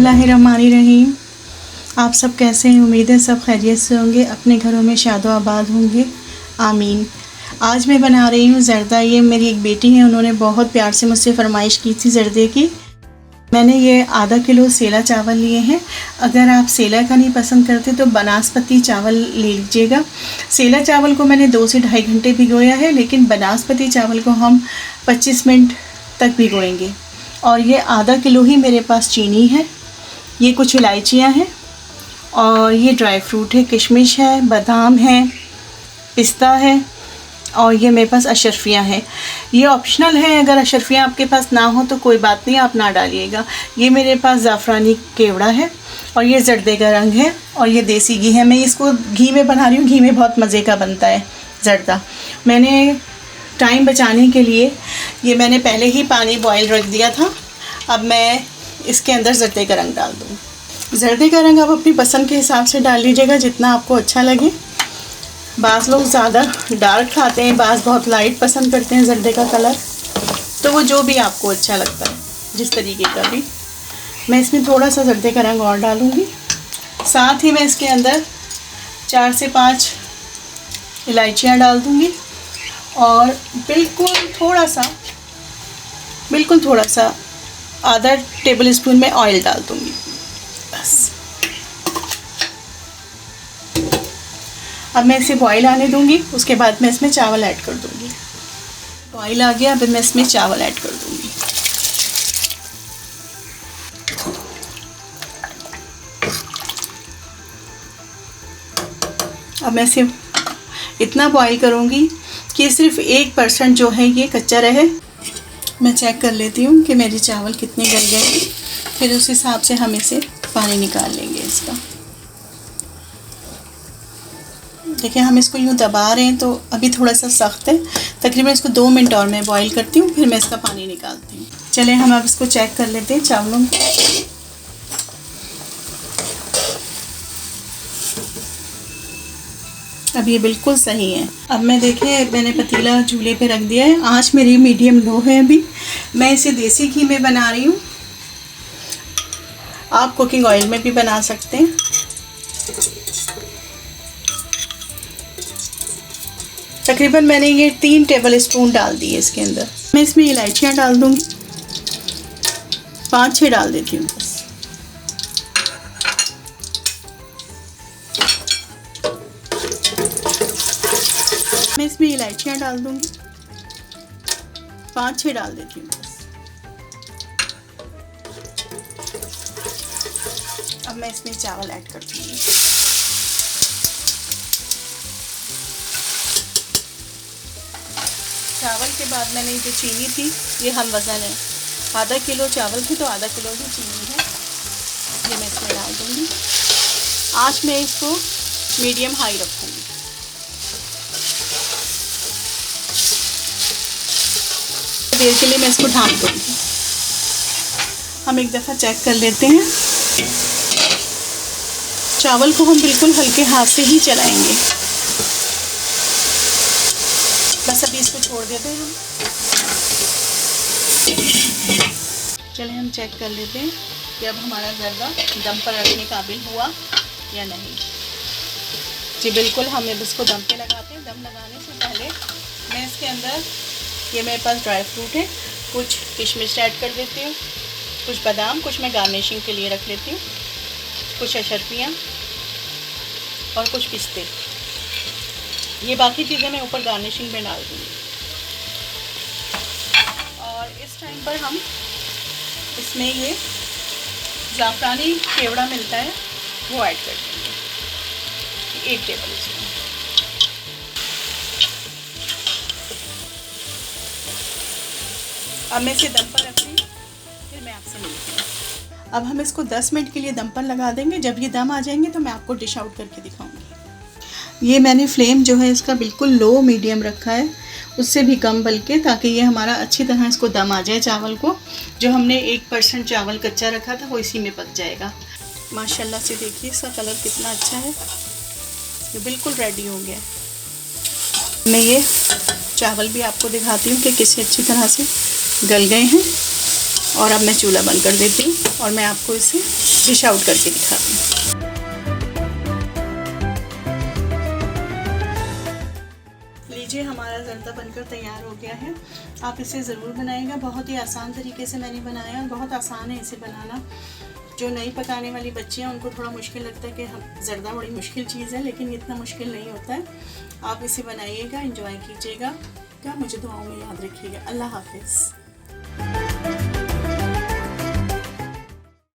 बिस्मिल्लाहिर्रहमानिर्रहीम। आप सब कैसे हैं? उम्मीद है सब खैरियत से होंगे, अपने घरों में शादो आबाद होंगे, आमीन। आज मैं बना रही हूँ ज़र्दा। ये मेरी एक बेटी है, उन्होंने बहुत प्यार से मुझसे फरमाइश की थी ज़र्दे की। मैंने ये आधा किलो सेला चावल लिए हैं। अगर आप सेला का नहीं पसंद करते तो बनास्पति चावल ले लीजिएगा। सेला चावल को मैंने 2 से ढाई घंटे भिगोया है, लेकिन बनास्पति चावल को हम 25 मिनट तक भिगोएंगे। और ये आधा किलो ही मेरे पास चीनी है, ये कुछ इलायचियाँ हैं और ये ड्राई फ्रूट है, किशमिश है, बादाम है, पिस्ता है और ये मेरे पास अशरफियाँ हैं। ये ऑप्शनल है, अगर अशरफियाँ आपके पास ना हो तो कोई बात नहीं, आप ना डालिएगा। ये मेरे पास ज़ाफ़रानी केवड़ा है और ये ज़र्दे का रंग है और ये देसी घी है। मैं इसको घी में बना रही हूँ, घी में बहुत मज़े का बनता है ज़र्दा। मैंने टाइम बचाने के लिए ये मैंने पहले ही पानी बॉयल रख दिया था। अब मैं इसके अंदर ज़र्दे का रंग डाल दूँ। ज़र्दे का रंग आप अपनी पसंद के हिसाब से डाल लीजिएगा, जितना आपको अच्छा लगे। बाज़ लोग ज़्यादा डार्क खाते हैं, बाज़ बहुत लाइट पसंद करते हैं ज़र्दे का कलर, तो वो जो भी आपको अच्छा लगता है, जिस तरीके का भी। मैं इसमें थोड़ा सा ज़र्दे का रंग और डालूँगी। साथ ही मैं इसके अंदर 4 से 5 इलायचियाँ डाल दूँगी और बिल्कुल थोड़ा सा आधा टेबल स्पून में ऑयल डाल दूँगी बस। अब मैं इसे बॉईल आने दूँगी, उसके बाद मैं इसमें चावल ऐड कर दूँगी। बॉईल आ गया, अब मैं इसमें चावल ऐड कर दूँगी। अब मैं इसे इतना बॉईल करूँगी कि सिर्फ 1% जो है ये कच्चा रहे। मैं चेक कर लेती हूँ कि मेरे चावल कितने गल गए, फिर उस हिसाब से हम इसे पानी निकाल लेंगे इसका। देखिए, हम इसको यूँ दबा रहे हैं तो अभी थोड़ा सा सख्त है। तकरीबन इसको 2 मिनट और मैं बॉईल करती हूँ, फिर मैं इसका पानी निकालती हूँ। चले हम अब इसको चेक कर लेते हैं चावलों को। अब ये बिल्कुल सही है। अब मैं देखें, मैंने पतीला चूल्हे पे रख दिया है, आंच मेरी मीडियम लो है। अभी मैं इसे देसी घी में बना रही हूँ, आप कुकिंग ऑयल में भी बना सकते हैं। तकरीबन मैंने ये 3 टेबल स्पून डाल दिए इसके अंदर। मैं इसमें इलायचियाँ डाल दूँगी, 5-6 डाल देती हूँ बस। मैं इसमें इलायचियाँ डाल दूँगी, 5-6 डाल देती हूँ बस। अब मैं इसमें चावल ऐड कर दूँगी। चावल के बाद मैंने जो चीनी थी, ये हम वज़न है, आधा किलो चावल थी तो आधा किलो ही चीनी है, ये मैं इसमें डाल दूँगी। आँच में इसको मीडियम हाई रखूँगी। देर के लिए मैं इसको ढाँप दूँगी। हम एक दफ़ा चेक कर लेते हैं। चावल को हम बिल्कुल हल्के हाथ से ही चलाएंगे, बस अभी इसको छोड़ देते हैं हम। चलिए हम चेक कर लेते हैं कि अब हमारा ज़र्दा दम पर रखने काबिल हुआ या नहीं। जी बिल्कुल, हम अब इसको दम पे लगाते हैं। दम लगाने से पहले मैं इसके अंदर, ये मेरे पास ड्राई फ्रूट है, कुछ किशमिश ऐड कर देती हूँ, कुछ बादाम, कुछ मैं गार्निशिंग के लिए रख लेती हूँ, कुछ अशरफियाँ और कुछ पिस्ते। ये बाकी चीज़ें मैं ऊपर गार्निशिंग में डाल दूँगी। और इस टाइम पर हम इसमें ये ज़ाफ़रानी केवड़ा मिलता है, वो ऐड कर देंगे, 1 टेबल स्पून। अब मैं इसे दम पर रख दूँगी, फिर मैं आपसे मिलती हूँ। अब हम इसको 10 मिनट के लिए दम पर लगा देंगे। जब ये दम आ जाएंगे तो मैं आपको डिश आउट करके दिखाऊंगी। ये मैंने फ्लेम जो है इसका बिल्कुल लो मीडियम रखा है, उससे भी कम बल्कि, ताकि ये हमारा अच्छी तरह इसको दम आ जाए। चावल को, जो हमने 1% चावल कच्चा रखा था वो इसी में पक जाएगा। माशाल्लाह से देखिए इसका कलर कितना अच्छा है, ये बिल्कुल रेडी हो गया। मैं ये चावल भी आपको दिखाती हूँ कि किसी अच्छी तरह से गल गए हैं। और अब मैं चूल्हा बंद कर देती हूँ और मैं आपको इसे डिश आउट करके दिखाती हूँ। लीजिए, हमारा ज़र्दा बनकर तैयार हो गया है। आप इसे ज़रूर बनाइएगा। बहुत ही आसान तरीके से मैंने बनाया और बहुत आसान है इसे बनाना। जो नई पकाने वाली बच्ची हैं उनको थोड़ा मुश्किल लगता है कि हम ज़र्दा बड़ी मुश्किल चीज़ है, लेकिन इतना मुश्किल नहीं होता है। आप इसे बनाइएगा, एंजॉय कीजिएगा। मुझे दुआओं में याद रखिएगा। अल्लाह हाफ़िज़।